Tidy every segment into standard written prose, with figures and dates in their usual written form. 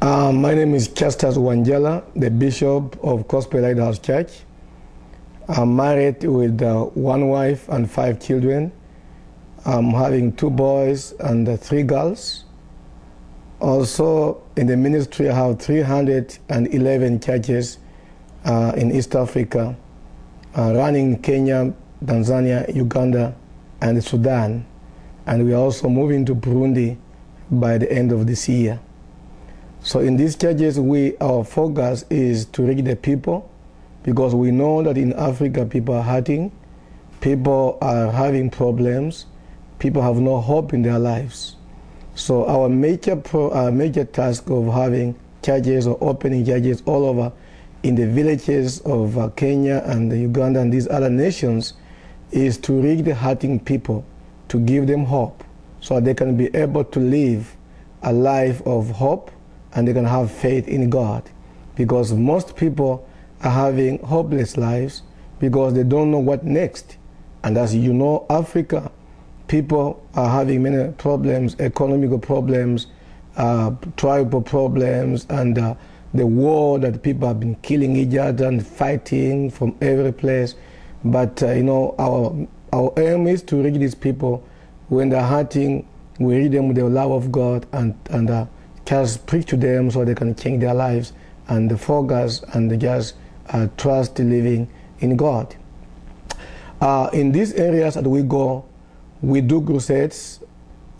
My name is Castas Wanjala, the Bishop of Gospel Lighthouse Church. I'm married with one wife and 5 children. I'm having 2 boys and 3 girls. Also, in the ministry, I have 311 churches in East Africa, running Kenya, Tanzania, Uganda, and Sudan. And we are also moving to Burundi by the end of this year. So in these churches, our focus is to reach the people, because we know that in Africa people are hurting, people are having problems, people have no hope in their lives. So our major task of having churches or opening churches all over in the villages of Kenya and Uganda and these other nations is to reach the hurting people, to give them hope so they can be able to live a life of hope and they can have faith in God. Because most people are having hopeless lives because they don't know what next. And as you know, Africa, people are having many problems, economical problems, tribal problems, and the war that people have been killing each other and fighting from every place. But our aim is to reach these people. When they're hurting, we reach them with the love of God and just preach to them so they can change their lives and focus and just trust living in God. In these areas that we go, we do crusades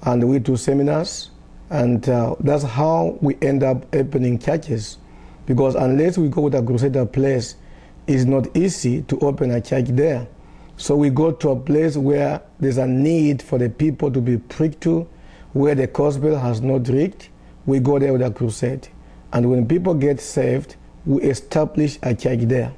and we do seminars, and that's how we end up opening churches. Because unless we go with a crusader place, it's not easy to open a church there. So we go to a place where there's a need for the people to be preached to, where the gospel has not reached. We go there with a crusade. And when people get saved, we establish a church there.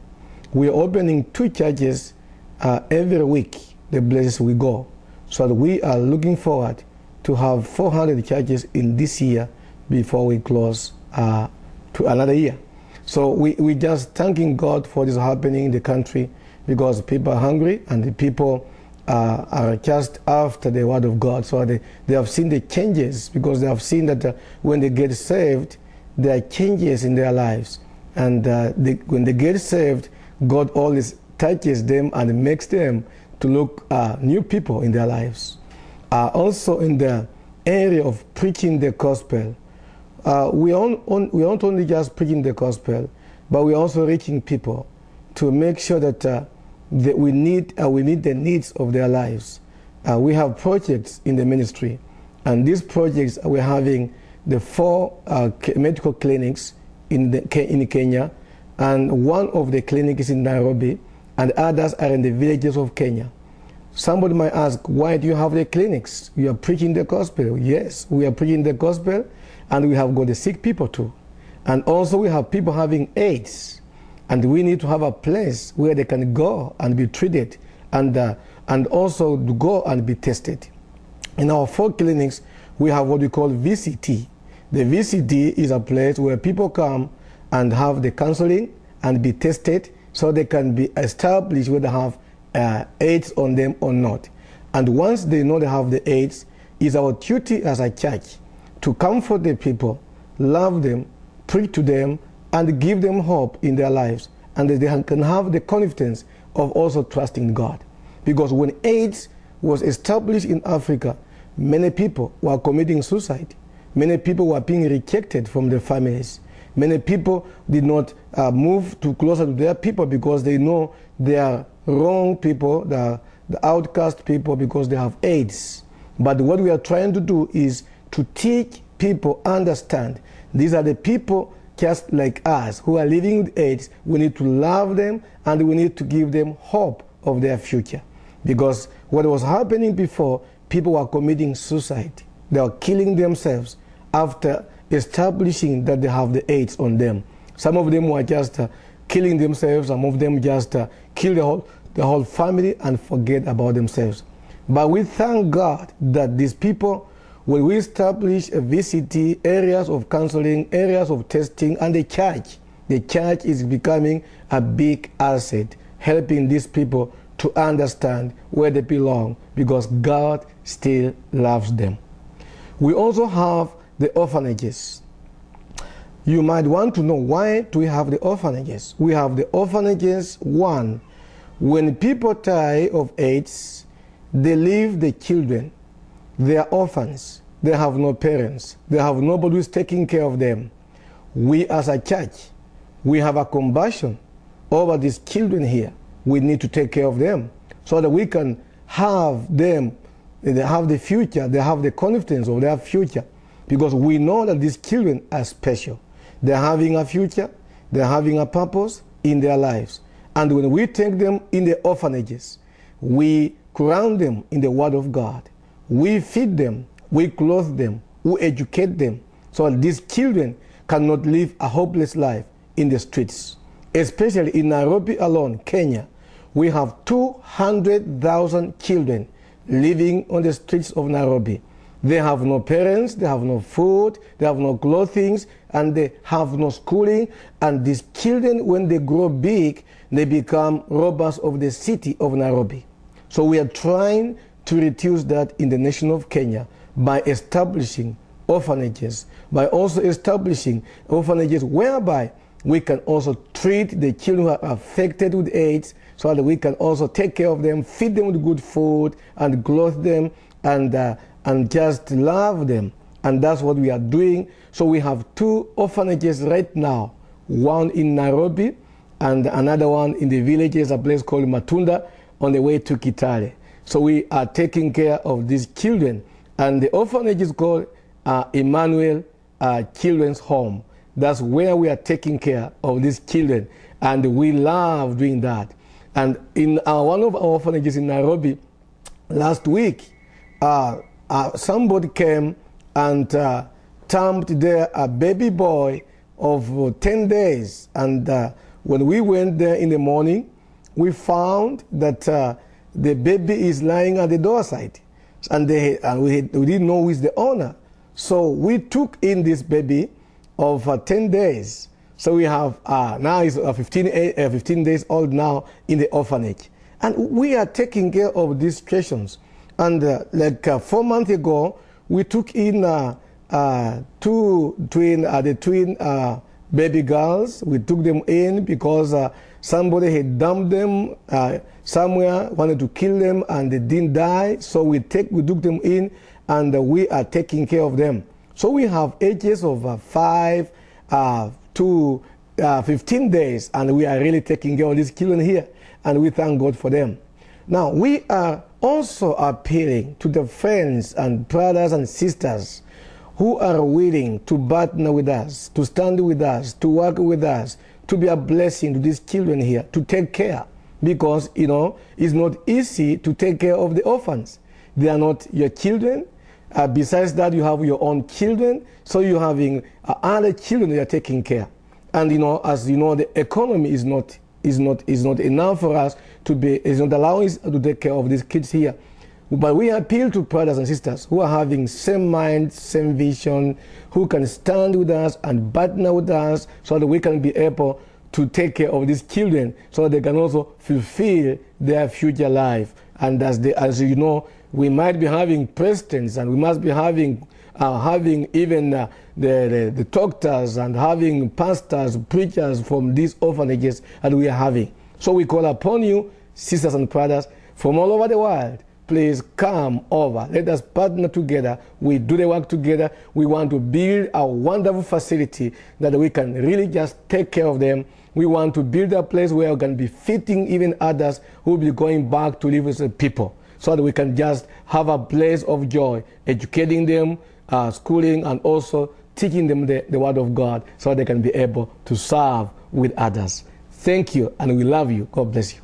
We're opening 2 churches every week, the places we go. So that we are looking forward to have 400 churches in this year before we close to another year. So we just thanking God for this happening in the country, because people are hungry and the people are just after the word of God. So they have seen the changes, because they have seen that when they get saved, there are changes in their lives. And when they get saved, God always touches them and makes them to look new people in their lives. Also in the area of preaching the gospel, we aren't only just preaching the gospel, but we're also reaching people to make sure that we meet the needs of their lives. We have projects in the ministry, and these projects we're having the 4 medical clinics in Kenya, and one of the clinics is in Nairobi, and others are in the villages of Kenya. Somebody might ask, why do you have the clinics? You are preaching the gospel. Yes, we are preaching the gospel, and we have got the sick people too. And also we have people having AIDS. And we need to have a place where they can go and be treated, and also to go and be tested. In our 4 clinics, we have what we call VCT. The VCT is a place where people come and have the counseling and be tested so they can be established whether they have AIDS on them or not. And once they know they have the AIDS, it's our duty as a church to comfort the people, love them, preach to them, and give them hope in their lives, and that they can have the confidence of also trusting God. Because when AIDS was established in Africa, many people were committing suicide. Many people were being rejected from their families. Many people did not move closer to their people because they know they are wrong people, the outcast people, because they have AIDS. But what we are trying to do is to teach people, understand, these are the people just like us who are living with AIDS. We need to love them, and we need to give them hope of their future. Because what was happening before, people were committing suicide. They were killing themselves after establishing that they have the AIDS on them. Some of them were just killing themselves. Some of them just kill the whole family and forget about themselves. But we thank God that these people, when we establish a VCT, areas of counseling, areas of testing, and the church is becoming a big asset, helping these people to understand where they belong, because God still loves them. We also have the orphanages. You might want to know, why do we have the orphanages? We have the orphanages, one, when people die of AIDS, they leave the children. They are orphans. They have no parents. They have nobody who's taking care of them. We as a church, we have a compassion over these children here. We need to take care of them so that we can have them, they have the future, they have the confidence of their future, because we know that these children are special. They're having a future, they're having a purpose in their lives. And when we take them in the orphanages, we ground them in the Word of God. We feed them, we clothe them, we educate them, so that these children cannot live a hopeless life in the streets. Especially in Nairobi alone, Kenya, we have 200,000 children living on the streets of Nairobi. They have no parents, they have no food, they have no clothing, and they have no schooling. And these children, when they grow big, they become robbers of the city of Nairobi. So we are trying to reduce that in the nation of Kenya by establishing orphanages, by also establishing orphanages whereby we can also treat the children who are affected with AIDS, so that we can also take care of them, feed them with good food, and clothe them, and just love them. And that's what we are doing. So we have 2 orphanages right now, one in Nairobi and another one in the villages, a place called Matunda, on the way to Kitale. So we are taking care of these children. And the orphanage is called Emmanuel Children's Home. That's where we are taking care of these children. And we love doing that. And in one of our orphanages in Nairobi, last week, somebody came and termed there a baby boy of 10 days. And when we went there in the morning, we found that the baby is lying at the doorside. And we didn't know who is the owner. So we took in this baby of 10 days. So we have, now he's 15 days old now in the orphanage. And we are taking care of these situations. And like 4 months ago, we took in the twin baby girls. We took them in because somebody had dumped them somewhere, wanted to kill them, and they didn't die. So we took them in, and we are taking care of them. So we have ages of 5 to 15 days, and we are really taking care of these children here, and we thank God for them. Now, we are also appealing to the friends and brothers and sisters who are willing to partner with us, to stand with us, to work with us, to be a blessing to these children here, to take care. Because, you know, it's not easy to take care of the orphans. They are not your children. Besides that, you have your own children, so you're having other children that are taking care. And, you know, as you know, the economy is not enough for us to be, is not allowing us to take care of these kids here. But we appeal to brothers and sisters who are having same mind, same vision, who can stand with us and partner with us so that we can be able to take care of these children so that they can also fulfill their future life. And as you know, we might be having presidents, and we must be having even the doctors and having pastors, preachers from these orphanages that we are having. So we call upon you, sisters and brothers, from all over the world. Please come over. Let us partner together. We do the work together. We want to build a wonderful facility that we can really just take care of them. We want to build a place where we can be fitting even others who will be going back to live with the people, so that we can just have a place of joy, educating them, schooling, and also teaching them the Word of God so they can be able to serve with others. Thank you, and we love you. God bless you.